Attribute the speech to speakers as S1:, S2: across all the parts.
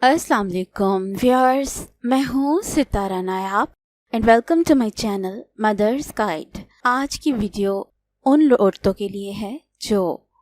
S1: अस्सलाम वालेकुम व्यूअर्स, मैं हूँ Sitara Nayab and welcome to my channel mothers guide. आज की वीडियो उन औरतों के लिए है जो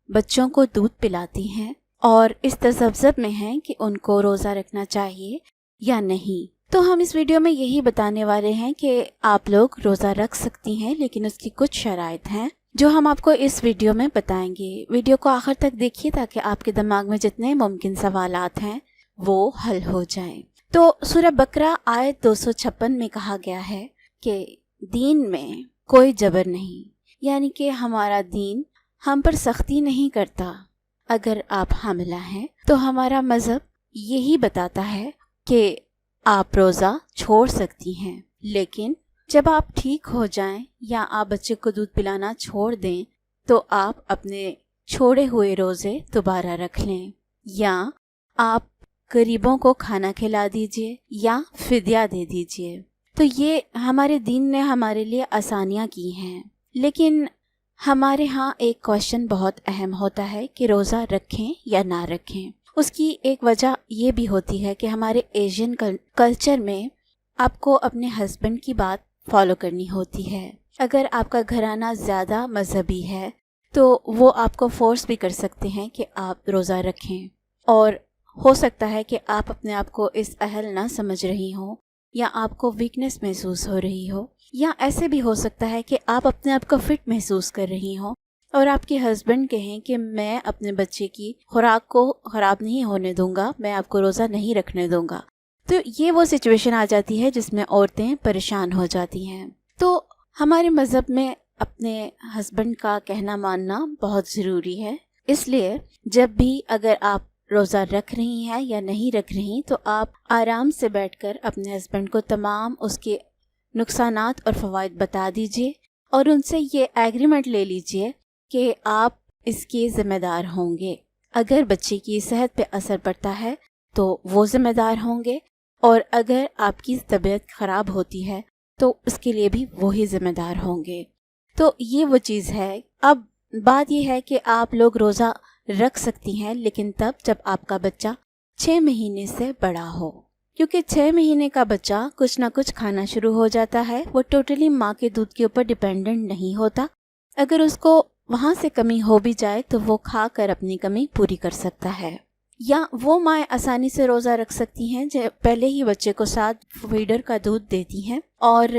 S1: बच्चों को दूध पिलाती हैं और इस तसव्वुर में हैं कि उनको रोज़ा रखना चाहिए या नहीं। तो हम इस वीडियो में यही बताने वाले हैं कि आप लोग रोज़ा रख सकती हैं, लेकिन उसकी कुछ शराइत हैं जो हम आपको इस वीडियो में बताएंगे। वीडियो को आखिर तक देखिए ताकि आपके दिमाग में जितने मुमकिन सवालात हैं वो हल हो जाएं। तो सूरह बकरा आयत 256 में कहा गया है कि दीन में कोई जबर नहीं, यानी कि हमारा दीन हम पर सख्ती नहीं करता। अगर आप हामिला हैं तो हमारा मज़हब यही बताता है कि आप रोज़ा छोड़ सकती हैं, लेकिन जब आप ठीक हो जाएं या आप बच्चे को दूध पिलाना छोड़ दें तो आप अपने छोड़े हुए रोज़े दोबारा रख लें, या आप गरीबों को खाना खिला दीजिए या फिदिया दे दीजिए। तो ये हमारे दीन ने हमारे लिए आसानियाँ की हैं। लेकिन हमारे यहाँ एक क्वेश्चन बहुत अहम होता है कि रोज़ा रखें या ना रखें। उसकी एक वजह ये भी होती है कि हमारे एशियन कल्चर में आपको अपने हस्बैंड की बात फॉलो करनी होती है। अगर आपका घराना ज़्यादा मजहबी है तो वो आपको फोर्स भी कर सकते हैं कि आप रोज़ा रखें, और हो सकता है कि आप अपने आप को इस अहल ना समझ रही हो या आपको वीकनेस महसूस हो रही हो, या ऐसे भी हो सकता है कि आप अपने आप को फिट महसूस कर रही हो और आपके हस्बैंड कहें कि मैं अपने बच्चे की खुराक को ख़राब नहीं होने दूंगा, मैं आपको रोज़ा नहीं रखने दूंगा। तो ये वो सिचुएशन आ जाती है जिसमें औरतें परेशान हो जाती हैं। तो हमारे मज़हब में अपने हस्बैंड का कहना मानना बहुत ज़रूरी है। इसलिए जब भी अगर आप रोज़ा रख रही हैं या नहीं रख रही तो आप आराम से बैठकर अपने हस्बैंड को तमाम उसके नुकसानात और फ़वाइद बता दीजिए और उनसे ये एग्रीमेंट ले लीजिए कि आप इसके ज़िम्मेदार होंगे। अगर बच्चे की सेहत पे असर पड़ता है तो वो ज़िम्मेदार होंगे, और अगर आपकी तबीयत ख़राब होती है तो उसके लिए भी वही ज़िम्मेदार होंगे। तो ये वो चीज़ है। अब बात यह है कि आप लोग रोज़ा रख सकती हैं, लेकिन तब जब आपका बच्चा 6 महीने से बड़ा हो, क्योंकि 6 महीने का बच्चा कुछ ना कुछ खाना शुरू हो जाता है। वो टोटली माँ के दूध के ऊपर डिपेंडेंट नहीं होता। अगर उसको वहाँ से कमी हो भी जाए तो वो खा कर अपनी कमी पूरी कर सकता है। या वो माएँ आसानी से रोज़ा रख सकती हैं जो पहले ही बच्चे को 7 फीडर का दूध देती हैं और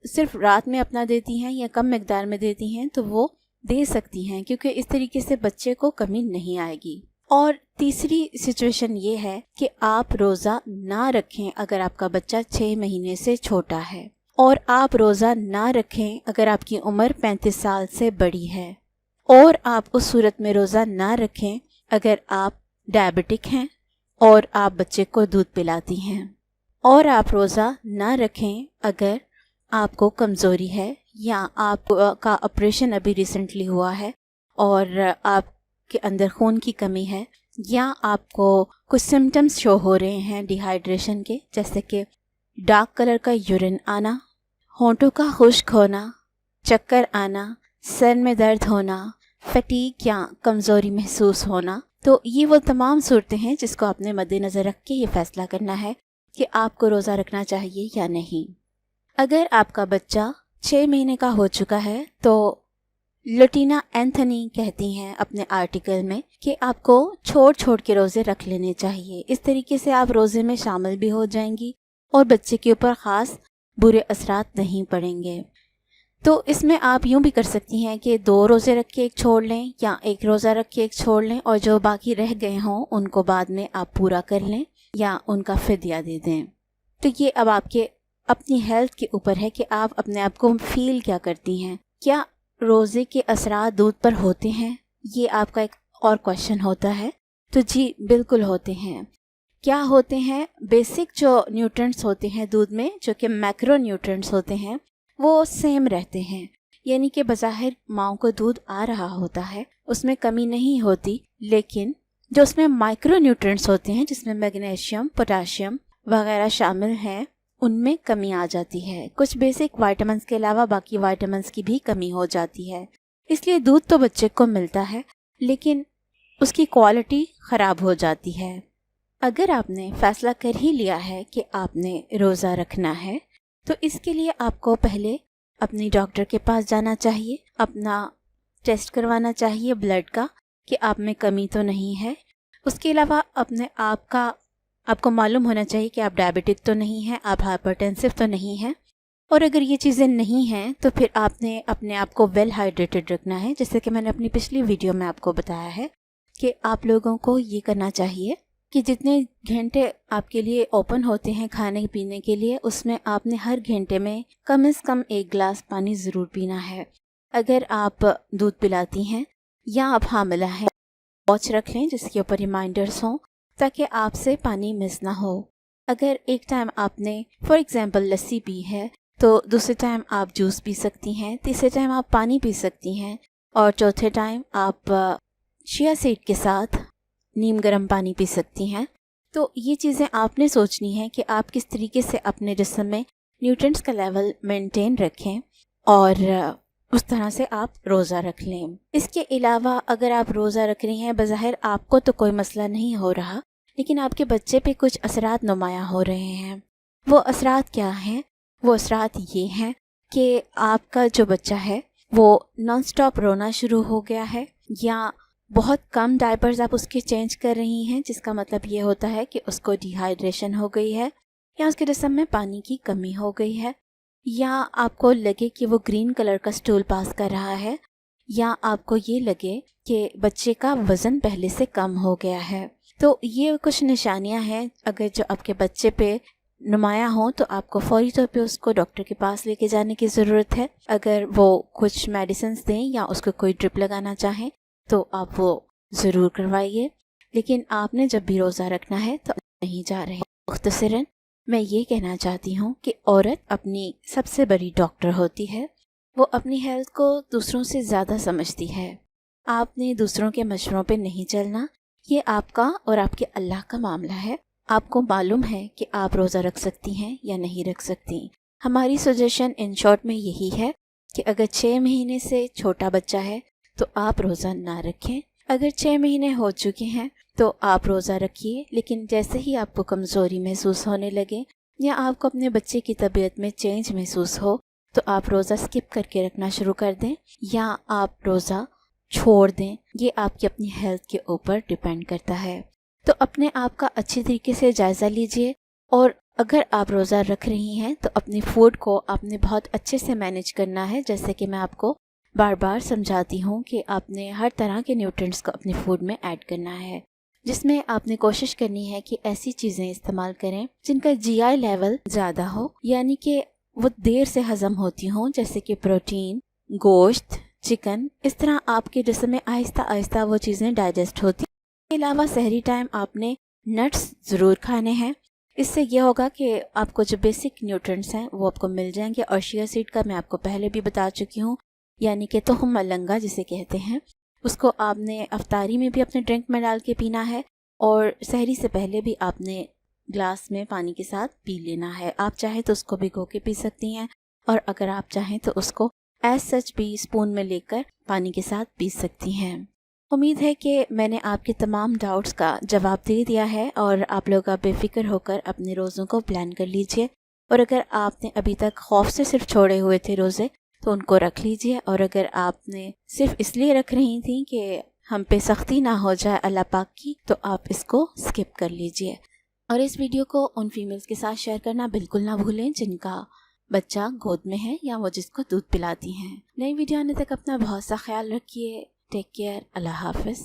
S1: सिर्फ रात में अपना देती हैं या कम मकदार में देती हैं, तो वो दे सकती हैं, क्योंकि इस तरीके से बच्चे को कमी नहीं आएगी। और तीसरी सिचुएशन ये है कि आप रोज़ा ना रखें अगर आपका बच्चा 6 महीने से छोटा है, और आप रोज़ा ना रखें अगर आपकी उम्र 35 साल से बड़ी है, और आप उस सूरत में रोज़ा ना रखें अगर आप डायबिटिक हैं और आप बच्चे को दूध पिलाती हैं, और आप रोज़ा ना रखें अगर आपको कमज़ोरी है या आपका ऑपरेशन अभी रिसेंटली हुआ है और आपके अंदर खून की कमी है, या आपको कुछ सिम्टम्स शो हो रहे हैं डिहाइड्रेशन के, जैसे कि डार्क कलर का यूरिन आना, होंठों का खुश्क होना, चक्कर आना, सर में दर्द होना, फटीग या कमज़ोरी महसूस होना। तो ये वो तमाम सूरतें हैं जिसको आपने मद्देनज़र रख के ये फ़ैसला करना है कि आपको रोज़ा रखना चाहिए या नहीं। अगर आपका बच्चा 6 महीने का हो चुका है तो लुटीना एंथनी कहती हैं अपने आर्टिकल में कि आपको छोड़ छोड़ के रोज़े रख लेने चाहिए। इस तरीके से आप रोज़े में शामिल भी हो जाएंगी और बच्चे के ऊपर ख़ास बुरे असरात नहीं पड़ेंगे। तो इसमें आप यूँ भी कर सकती हैं कि 2 रोज़े रख के एक छोड़ लें, या 1 रोज़ा रख के एक छोड़ लें, और जो बाकी रह गए हों उनको बाद में आप पूरा कर लें या उनका फिदिया दे दें। तो ये अब आपके अपनी हेल्थ के ऊपर है कि आप अपने आप को फील क्या करती हैं। क्या रोज़े के असरात दूध पर होते हैं? ये आपका एक और क्वेश्चन होता है। तो जी बिल्कुल होते हैं। क्या होते हैं? बेसिक जो न्यूट्रिएंट्स होते हैं दूध में, जो कि मैक्रो न्यूट्रिएंट्स होते हैं, वो सेम रहते हैं। यानी कि बज़ाहिर माँ को दूध आ रहा होता है, उसमें कमी नहीं होती, लेकिन जो उसमें माइक्रो न्यूट्रिएंट्स होते हैं जिसमें मैग्नीशियम, पोटाशियम वगैरह शामिल हैं, उनमें कमी आ जाती है। कुछ बेसिक विटामिन्स के अलावा बाकी विटामिन्स की भी कमी हो जाती है। इसलिए दूध तो बच्चे को मिलता है, लेकिन उसकी क्वालिटी ख़राब हो जाती है। اگر آپ نے فیصلہ کر ہی لیا ہے کہ آپ نے روزہ رکھنا ہے تو اس کے لیے آپ کو پہلے اپنی ڈاکٹر کے پاس جانا چاہیے، اپنا ٹیسٹ کروانا چاہیے بلڈ کا کہ آپ میں کمی تو نہیں ہے۔ اس کے علاوہ آپ کو معلوم ہونا چاہیے کہ آپ ڈائبٹک تو نہیں ہیں، آپ ہائپر ٹینسو تو نہیں ہیں، اور اگر یہ چیزیں نہیں ہیں تو پھر آپ نے اپنے آپ کو ویل ہائیڈریٹڈ رکھنا ہے، جیسے کہ میں نے اپنی پچھلی ویڈیو میں آپ کو بتایا ہے کہ آپ لوگوں کو یہ کرنا چاہیے کہ جتنے گھنٹے آپ کے لیے اوپن ہوتے ہیں کھانے پینے کے لیے، اس میں آپ نے ہر گھنٹے میں کم از کم 1 گلاس پانی ضرور پینا ہے۔ اگر آپ دودھ پلاتی ہیں یا آپ حاملہ ہیں، واچ رکھ لیں جس کے اوپر ریمائنڈرز ہوں تاکہ آپ سے پانی مس نہ ہو۔ اگر ایک ٹائم آپ نے فار ایگزامپل لسی پی ہے تو دوسرے ٹائم آپ جوس پی سکتی ہیں، تیسرے ٹائم آپ پانی پی سکتی ہیں، اور چوتھے ٹائم آپ چیا سیڈ کے ساتھ نیم گرم پانی پی سکتی ہیں۔ تو یہ چیزیں آپ نے سوچنی ہے کہ آپ کس طریقے سے اپنے جسم میں نیوٹرینٹس کا لیول مینٹین رکھیں اور اس طرح سے آپ روزہ رکھ لیں۔ اس کے علاوہ اگر آپ روزہ رکھ رہی ہیں، بظاہر آپ کو تو کوئی مسئلہ نہیں ہو رہا، لیکن آپ کے بچے پہ کچھ اثرات نمایاں ہو رہے ہیں۔ وہ اثرات کیا ہیں؟ وہ اثرات یہ ہیں کہ آپ کا جو بچہ ہے وہ نان سٹاپ رونا شروع ہو گیا ہے، یا بہت کم ڈائپرز آپ اس کے چینج کر رہی ہیں، جس کا مطلب یہ ہوتا ہے کہ اس کو ڈی ہائیڈریشن ہو گئی ہے، یا اس کے جسم میں پانی کی کمی ہو گئی ہے، یا آپ کو لگے کہ وہ گرین کلر کا سٹول پاس کر رہا ہے، یا آپ کو یہ لگے کہ بچے کا وزن پہلے سے کم ہو گیا ہے۔ تو یہ کچھ نشانیاں ہیں، اگر جو آپ کے بچے پہ نمایاں ہوں تو آپ کو فوری طور پہ اس کو ڈاکٹر کے پاس لے کے جانے کی ضرورت ہے۔ اگر وہ کچھ میڈیسنز دیں یا اس کو کوئی ڈرپ لگانا چاہیں تو آپ وہ ضرور کروائیے، لیکن آپ نے جب بھی روزہ رکھنا ہے تو نہیں جا رہے۔ مختصراً میں یہ کہنا چاہتی ہوں کہ عورت اپنی سب سے بڑی ڈاکٹر ہوتی ہے، وہ اپنی ہیلتھ کو دوسروں سے زیادہ سمجھتی ہے۔ آپ نے دوسروں کے مشوروں پہ نہیں چلنا، یہ آپ کا اور آپ کے اللہ کا معاملہ ہے۔ آپ کو معلوم ہے کہ آپ روزہ رکھ سکتی ہیں یا نہیں رکھ سکتی۔ ہماری سجیشن ان شارٹ میں یہی ہے کہ اگر 6 مہینے سے چھوٹا بچہ ہے تو آپ روزہ نہ رکھیں، اگر 6 مہینے ہو چکے ہیں تو آپ روزہ رکھیے، لیکن جیسے ہی آپ کو کمزوری محسوس ہونے لگے یا آپ کو اپنے بچے کی طبیعت میں چینج محسوس ہو تو آپ روزہ سکپ کر کے رکھنا شروع کر دیں یا آپ روزہ چھوڑ دیں۔ یہ آپ کی اپنی ہیلتھ کے اوپر ڈیپینڈ کرتا ہے۔ تو اپنے آپ کا اچھی طریقے سے جائزہ لیجئے، اور اگر آپ روزہ رکھ رہی ہیں تو اپنی فوڈ کو آپ نے بہت اچھے سے مینیج کرنا ہے، جیسے کہ میں آپ کو بار بار سمجھاتی ہوں کہ آپ نے ہر طرح کے نیوٹرینٹس کو اپنی فوڈ میں ایڈ کرنا ہے، جس میں آپ نے کوشش کرنی ہے کہ ایسی چیزیں استعمال کریں جن کا جی آئی لیول زیادہ ہو، یعنی کہ وہ دیر سے ہضم ہوتی ہوں، جیسے کہ پروٹین، گوشت، چکن۔ اس طرح آپ کے جسم میں آہستہ آہستہ وہ چیزیں ڈائجسٹ ہوتی ہیں۔ اس کے علاوہ سحری ٹائم آپ نے نٹس ضرور کھانے ہیں، اس سے یہ ہوگا کہ آپ کو جو بیسک نیوٹرینٹس ہیں وہ آپ کو مل جائیں گے، اور شیئر سیڈ کا میں آپ کو پہلے بھی بتا چکی ہوں، یعنی کہ تخم ملنگا جسے کہتے ہیں، اس کو آپ نے افطاری میں بھی اپنے ڈرنک میں ڈال کے پینا ہے، اور سحری سے پہلے بھی آپ نے گلاس میں پانی کے ساتھ پی لینا ہے۔ آپ چاہیں تو اس کو بھگو کے پی سکتی ہیں، اور اگر آپ چاہیں تو اس کو ایز سچ بھی اسپون میں لے کر پانی کے ساتھ پی سکتی ہیں۔ امید ہے کہ میں نے آپ کے تمام ڈاؤٹس کا جواب دے دیا ہے، اور آپ لوگ بے فکر ہو کر اپنے روزوں کو پلان کر لیجئے، اور اگر آپ نے ابھی تک خوف سے صرف چھوڑے ہوئے تھے روزے تو ان کو رکھ لیجئے، اور اگر آپ نے صرف اس لیے رکھ رہی تھیں کہ ہم پہ سختی نہ ہو جائے اللہ پاک کی، تو آپ اس کو سکپ کر لیجئے۔ اور اس ویڈیو کو ان فیمیلز کے ساتھ شیئر کرنا بالکل نہ بھولیں جن کا بچہ گود میں ہے یا وہ جس کو دودھ پلاتی ہیں۔ نئی ویڈیو آنے تک اپنا بہت سا خیال رکھیے۔ Take care. اللہ حافظ۔